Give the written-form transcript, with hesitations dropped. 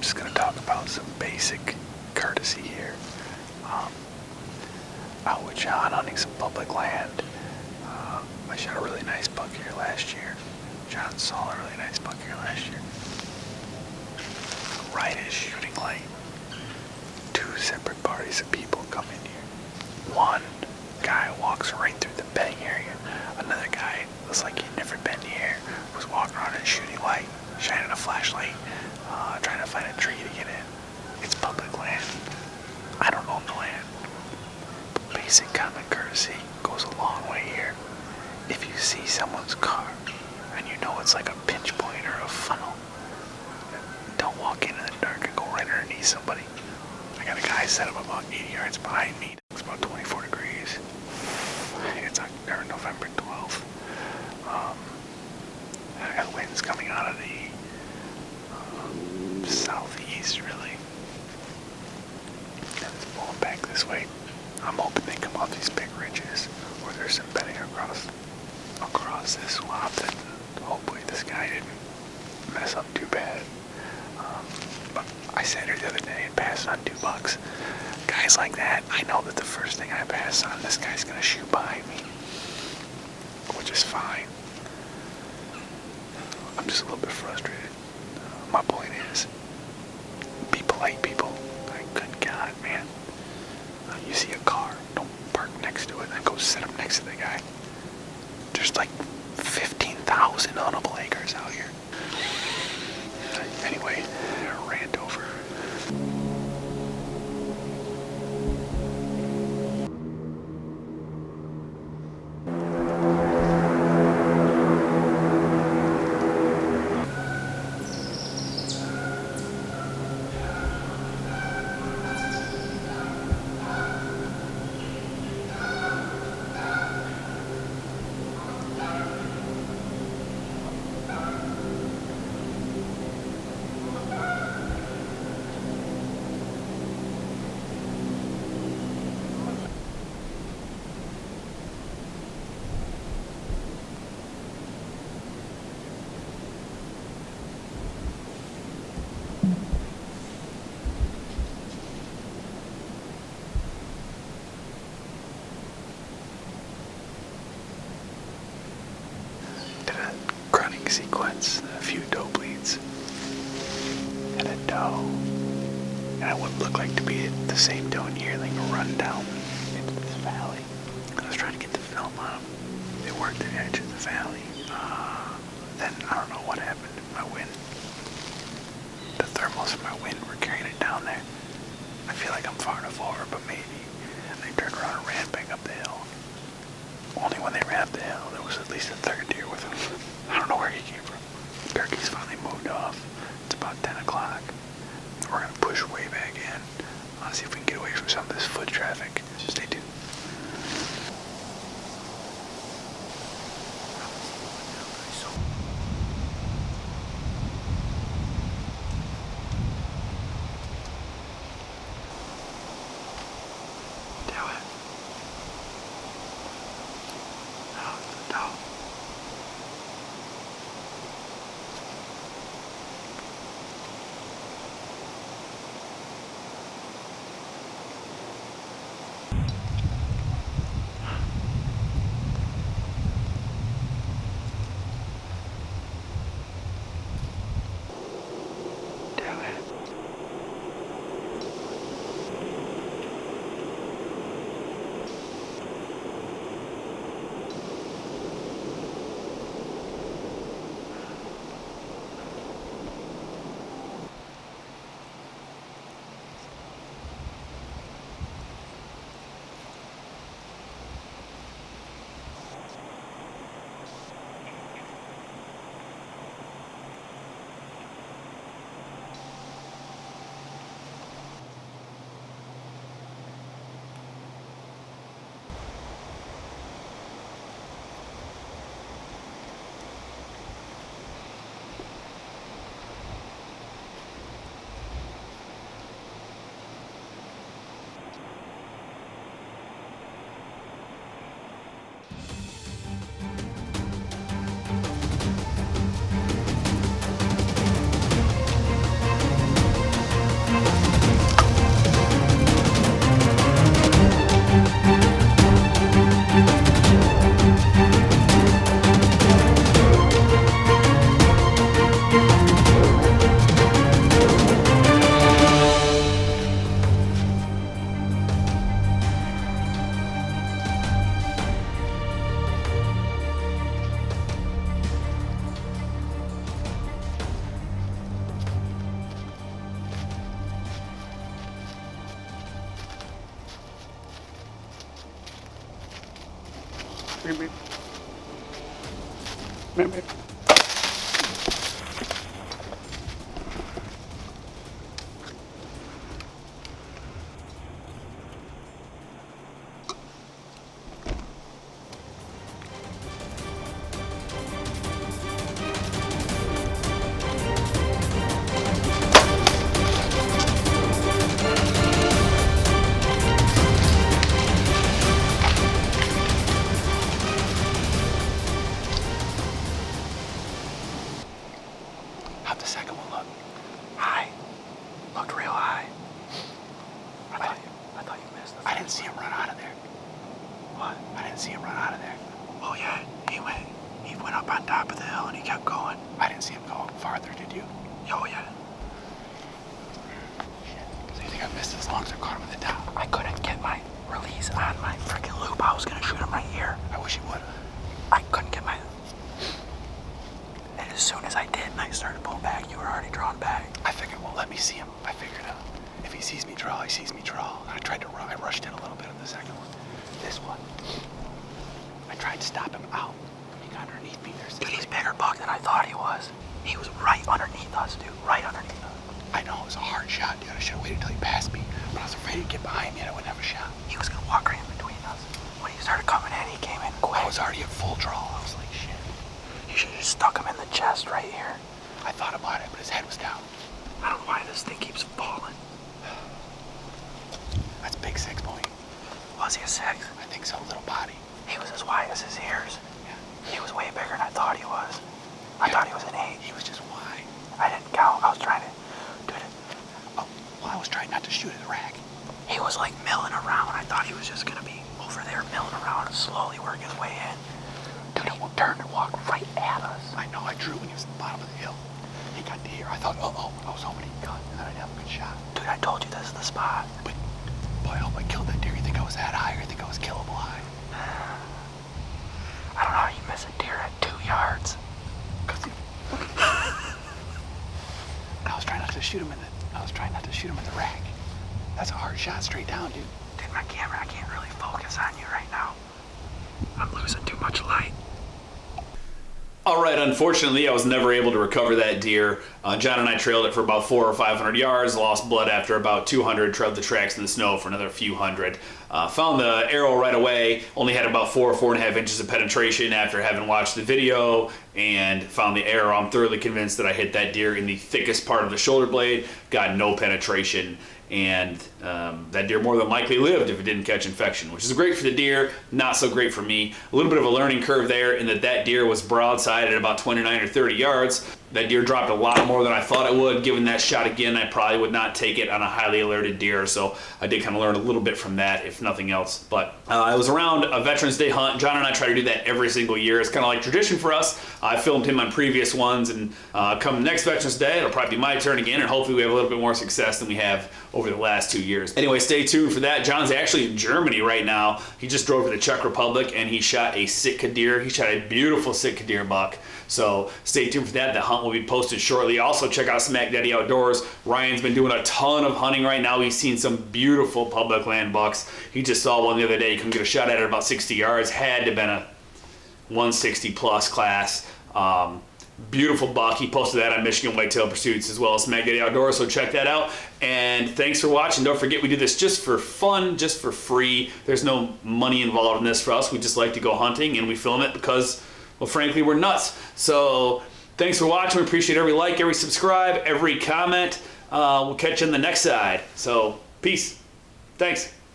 just going to talk about some basic courtesy here. Out with John hunting some public land. I shot a really nice buck here last year. John saw a really nice buck here last year. Right as shooting light, two separate parties of people come in here. One guy walks right through the bedding area. Another guy looks like he'd never been here, was walking around in shooting light, shining a flashlight, trying to find a tree to get in. It's public land. I don't own the land. But basic common courtesy goes a long way here. If you see someone's car and you know it's like a pinch point or a funnel, don't walk into the dark and go right underneath somebody. I got a guy set up about 80 yards behind me. It's about 24 degrees. It's November 12th. I got winds coming out of the southeast, really. And it's blowing back this way. I'm hoping they come off these big ridges, or there's some bedding across this swamp that hopefully this guy didn't mess up too bad. But I sat here the other day and passed on 2 bucks. Guys like that, I know that the first thing I pass on, this guy's gonna shoot behind me, which is fine. I'm just a little bit frustrated. My point is, be polite, people. Good God, man. You see a car, don't park next to it, and go sit up next to the guy. There's like 15,000 huntable acres out here. Anyway, rant over. Sequence, a few doe bleeds, and a doe. And I wouldn't look like to be the same doe in yearling run down into this valley. I was trying to get the film on them. They worked the edge of the valley. Then I don't know what happened. My wind, the thermals of my wind were carrying it down there. I feel like I'm far enough over, but maybe. And they turned around and ran back up the hill. Only when they ran up the hill, there was at least a third deer with them. I don't know where he came from. Turkey's finally moved off. It's about 10 o'clock. We're going to push way back in. See if we can get away from some of this foot traffic. Stay tuned. Beep, beep. Beep, beep. How'd the second one look? High. Looked real high. I thought you missed the I didn't see him run out of there. What? I didn't see him run out of there. Oh yeah, he went up on top of the hill and he kept going. I didn't see him go farther, did you? Oh yeah. Shit. So you think I missed as long as I caught him at the top? I couldn't get my release on my freaking loop. I was gonna shoot him right here. I wish you would. I couldn't get my... And as soon as I did and I started pulling back, you were already drawn back. I figured, well, let me see him. I figured out. If he sees me draw, he sees me draw. And I tried to run. I rushed in a little bit on the second one. This one, I tried to stop him out. He got underneath me. Dude, he's bigger buck than I thought he was. He was right underneath us, dude. Right underneath us. I know, it was a hard shot, dude. I should have waited till he passed me. But I was afraid he'd get behind me and I wouldn't have a shot. He was gonna walk right in between us. When he started coming in, he came in quick. I was already at full draw. I was like, shit. You should have just stuck him in the chest right here. I thought about it, but his head was down. I don't know why this thing keeps falling. That's big 6 point. Was he a 6? I think so, little body. He was as wide as his ears. Yeah. He was way bigger than I thought he was. I thought he was an 8. He was just wide. I didn't count. I was trying to do it. Oh, well, I was trying not to shoot at the rack. He was like milling around. I thought he was just gonna be over there milling around and slowly work his way in. Dude, he turned and walked right at us. I know, I drew when he was at the bottom of the hill. He got to here. I thought, uh-oh, I was hoping he'd cut and then I'd have a good shot. Dude, I told you this is the spot. But, boy, I hope I killed that deer. You think I was that high or you think I was killable high? I don't know how you miss a deer at 2 yards. I was trying not to shoot him in the rack. That's a hard shot straight down, dude. Dude, my camera, I can't really focus on you right now. I'm losing too much light. All right, unfortunately, I was never able to recover that deer. John and I trailed it for about 400 or 500 yards, lost blood after about 200, trailed the tracks in the snow for another few hundred. Found the arrow right away, only had about 4 or 4.5 inches of penetration after having watched the video, and found the arrow. I'm thoroughly convinced that I hit that deer in the thickest part of the shoulder blade, got no penetration, and that deer more than likely lived if it didn't catch infection, which is great for the deer, not so great for me. A little bit of a learning curve there in that deer was broadside at about 29 or 30 yards. That deer dropped a lot more than I thought it would. Given that shot again, I probably would not take it on a highly alerted deer, so I did kind of learn a little bit from that, if nothing else. But I was around a Veterans Day hunt. John and I try to do that every single year. It's kind of like tradition for us. I filmed him on previous ones, and come next Veterans Day, it'll probably be my turn again, and hopefully we have a little bit more success than we have over the last 2 years. Anyway, stay tuned for that. John's actually in Germany right now. He just drove to the Czech Republic, and he shot a Sitka deer. He shot a beautiful Sitka deer buck. So stay tuned for that. The hunt will be posted shortly. Also, check out Smack Daddy Outdoors. Ryan's been doing a ton of hunting right now. He's seen some beautiful public land bucks. He just saw one the other day. He couldn't get a shot at it about 60 yards. Had to have been a 160 plus class. Beautiful buck. He posted that on Michigan Whitetail Pursuits as well as Smack Daddy Outdoors, so check that out. And thanks for watching. Don't forget, we do this just for fun, just for free. There's no money involved in this for us. We just like to go hunting, and we film it because, well, frankly, we're nuts. So thanks for watching. We appreciate every like, every subscribe, every comment. We'll catch you on the next side. So peace. Thanks.